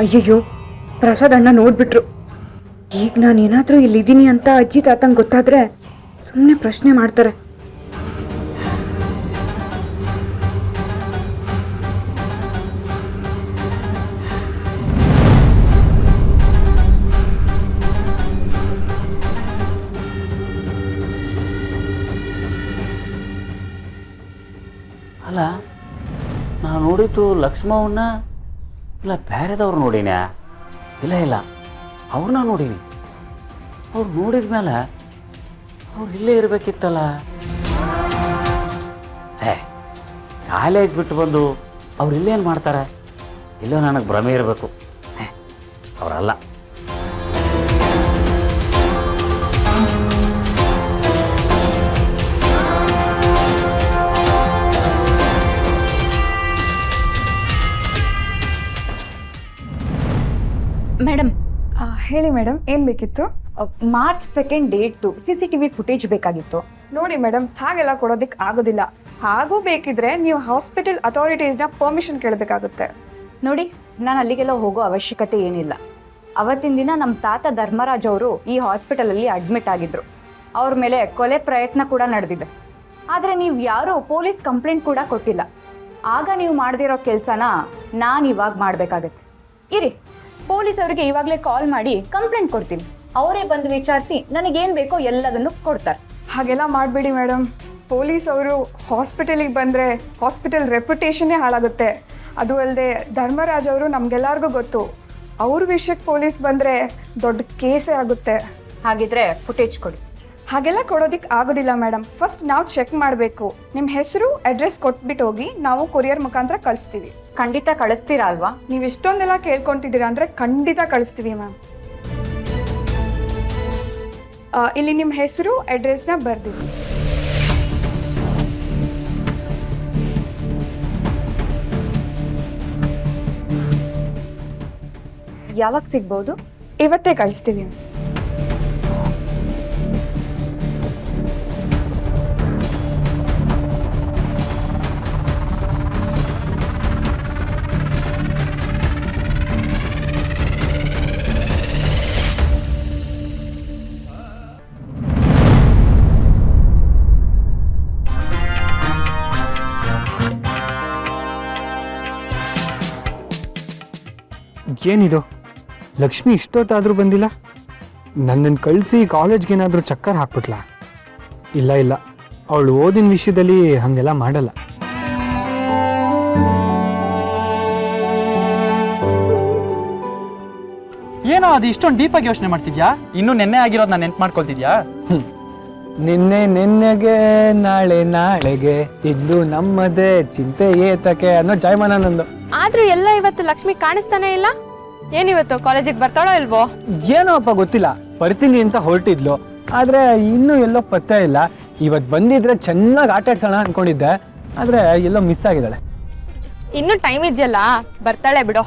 ಅಯ್ಯಯ್ಯೋ, ಪ್ರಸಾದ್ ಅಣ್ಣ ನೋಡ್ಬಿಟ್ರು. ಈಗ ನಾನೇನಾದರೂ ಇಲ್ಲಿದ್ದೀನಿ ಅಂತ ಅಜ್ಜಿ ತಾತಂಗೆ ಗೊತ್ತಾದ್ರೆ ಸುಮ್ಮನೆ ಪ್ರಶ್ನೆ ಮಾಡ್ತಾರೆ. ಅಲ್ಲ, ನಾನು ನೋಡಿದ್ದು ಲಕ್ಷ್ಮವ್ವನ್ನ ಇಲ್ಲ ಬೇರೆದವ್ರು ನೋಡಿನ್ಯಾ? ಇಲ್ಲ ಅವ್ರನ್ನ ನೋಡೀನಿ. ಅವ್ರು ನೋಡಿದ ಮೇಲೆ ಅವ್ರು ಇಲ್ಲೇ ಇರಬೇಕಿತ್ತಲ್ಲ. ಕಾಲೇಜ್ ಬಿಟ್ಟು ಬಂದು ಅವ್ರು ಇಲ್ಲೇನು ಮಾಡ್ತಾರೆ? ಇಲ್ಲೋ ನನಗೆ ಭ್ರಮೆ ಇರಬೇಕು. ಅವರಲ್ಲ. ಮೇಡಮ್, ಹೇಳಿ ಮೇಡಮ್, ಏನು ಬೇಕಿತ್ತು? ಮಾರ್ಚ್ 2 ಡೇಟ್ದು CCTV ಫುಟೇಜ್ ಬೇಕಾಗಿತ್ತು. ನೋಡಿ ಮೇಡಮ್, ಹಾಗೆಲ್ಲ ಕೊಡೋದಕ್ಕೆ ಆಗೋದಿಲ್ಲ. ಹಾಗೂ ಬೇಕಿದ್ರೆ ನೀವು ಹಾಸ್ಪಿಟಲ್ ಅಥಾರಿಟೀಸ್ನ ಪರ್ಮಿಷನ್ ಕೇಳಬೇಕಾಗುತ್ತೆ. ನೋಡಿ, ನಾನು ಅಲ್ಲಿಗೆಲ್ಲ ಹೋಗೋ ಅವಶ್ಯಕತೆ ಏನಿಲ್ಲ. ಅವತ್ತಿನ ದಿನ ನಮ್ಮ ತಾತ ಧರ್ಮರಾಜ್ ಅವರು ಈ ಹಾಸ್ಪಿಟಲಲ್ಲಿ ಅಡ್ಮಿಟ್ ಆಗಿದ್ರು. ಅವ್ರ ಮೇಲೆ ಕೊಲೆ ಪ್ರಯತ್ನ ಕೂಡ ನಡೆದಿದೆ. ಆದರೆ ನೀವು ಯಾರೂ ಪೊಲೀಸ್ ಕಂಪ್ಲೇಂಟ್ ಕೂಡ ಕೊಟ್ಟಿಲ್ಲ. ಆಗ ನೀವು ಮಾಡದಿರೋ ಕೆಲಸನ ನಾನು ಇವಾಗ ಮಾಡಬೇಕಾಗತ್ತೆ. ಇರಿ, ಪೊಲೀಸ್ ಅವರಿಗೆ ಇವಾಗಲೇ ಕಾಲ್ ಮಾಡಿ ಕಂಪ್ಲೇಂಟ್ ಕೊಡ್ತೀನಿ. ಅವರೇ ಬಂದು ವಿಚಾರಿಸಿ ನನಗೇನು ಬೇಕೋ ಎಲ್ಲದನ್ನು ಕೊಡ್ತಾರೆ. ಹಾಗೆಲ್ಲ ಮಾಡಬೇಡಿ ಮೇಡಮ್. ಪೊಲೀಸ್ ಅವರು ಹಾಸ್ಪಿಟಲಿಗೆ ಬಂದರೆ ಹಾಸ್ಪಿಟಲ್ ರೆಪ್ಯುಟೇಷನ್ನೇ ಹಾಳಾಗುತ್ತೆ. ಅದು ಅಲ್ಲದೆ ಧರ್ಮರಾಜ್ ಅವರು ನಮಗೆಲ್ಲರಿಗೂ ಗೊತ್ತು. ಅವ್ರ ವಿಷಯಕ್ಕೆ ಪೊಲೀಸ್ ಬಂದರೆ ದೊಡ್ಡ ಕೇಸೇ ಆಗುತ್ತೆ. ಹಾಗಿದ್ರೆ ಫುಟೇಜ್ ಕೊಡಿ. ಹಾಗೆಲ್ಲ ಕೊಡೋದಕ್ಕೆ ಆಗೋದಿಲ್ಲ ಮೇಡಮ್. ಫಸ್ಟ್ ನಾವು ಚೆಕ್ ಮಾಡಬೇಕು. ನಿಮ್ಮ ಹೆಸರು, ಅಡ್ರೆಸ್ ಕೊಟ್ಬಿಟ್ಟು ಹೋಗಿ ನಾವು ಕೊರಿಯರ್ ಮುಖಾಂತರ ಕಳಿಸ್ತೀವಿ. ಖಂಡಿತ ಕಳಿಸ್ತೀರಾ ಅಲ್ವಾ? ನೀವು ಇಷ್ಟೊಂದೆಲ್ಲ ಕೇಳ್ಕೊತಿದ್ದೀರಾ ಅಂದರೆ ಖಂಡಿತ ಕಳಿಸ್ತೀವಿ ಮ್ಯಾಮ್. ಇಲ್ಲಿ ನಿಮ್ಮ ಹೆಸರು, ಅಡ್ರೆಸ್ನ ಬರ್ದಿವಿ. ಯಾವಾಗ ಸಿಗ್ಬೋದು? ಇವತ್ತೇ ಕಳಿಸ್ತೀವಿ. ಏನಿದು, ಲಕ್ಷ್ಮಿ ಇಷ್ಟೊತ್ತಾದರೂ ಬಂದಿಲ್ಲ? ನನ್ನನ್ನು ಕಳಿಸಿ ಕಾಲೇಜ್ಗೇನಾದರೂ ಚಕ್ಕರ್ ಹಾಕ್ಬಿಟ್ಲಾ? ಇಲ್ಲ, ಅವಳು ಓದಿನ ವಿಷಯದಲ್ಲಿ ಹಾಗೆಲ್ಲ ಮಾಡಲ್ಲ. ಏನೋ ಅದು ಇಷ್ಟೊಂದು ಡೀಪಾಗಿ ಯೋಚನೆ ಮಾಡ್ತಿದ್ಯಾ? ಇನ್ನೂ ನೆನ್ನೆ ಆಗಿರೋದು ನಾನು ನೆನ್ಪು ಮಾಡ್ಕೊಳ್ತಿದ್ಯಾ? ನಿನ್ನೆಗೆ ನಾಳೆಗೆ ಇಂದು ನಮ್ಮದೇ ಚಿಂತೆ ಏತಕ್ಕೆ ಅನ್ನೋ ಜಾಯಮಾನ ನಂದು. ಆದ್ರೂ ಎಲ್ಲ ಇವತ್ತು ಲಕ್ಷ್ಮಿ ಕಾಣಿಸ್ತಾನೆ ಇಲ್ಲ. ಏನಿವತ್ತು ಕಾಲೇಜಿಗೆ ಬರ್ತಾಳೋ ಇಲ್ವೋ? ಏನೋ ಅಪ್ಪ ಗೊತ್ತಿಲ್ಲ. ಬರ್ತೀನಿ ಅಂತ ಹೊರಟಿದ್ಲು, ಆದ್ರೆ ಇನ್ನೂ ಎಲ್ಲೋ ಪತ್ತೆ ಇಲ್ಲ. ಇವತ್ತು ಬಂದಿದ್ರೆ ಚೆನ್ನಾಗಿ ಆಟ ಆಡ್ಸೋಣ ಅನ್ಕೊಂಡಿದ್ದೆ, ಆದ್ರೆ ಎಲ್ಲೋ ಮಿಸ್ ಆಗಿದ್ದಾಳೆ. ಇನ್ನೂ ಟೈಮ್ ಇದೆಯಲ್ಲ, ಬರ್ತಾಳೆ ಬಿಡೋ.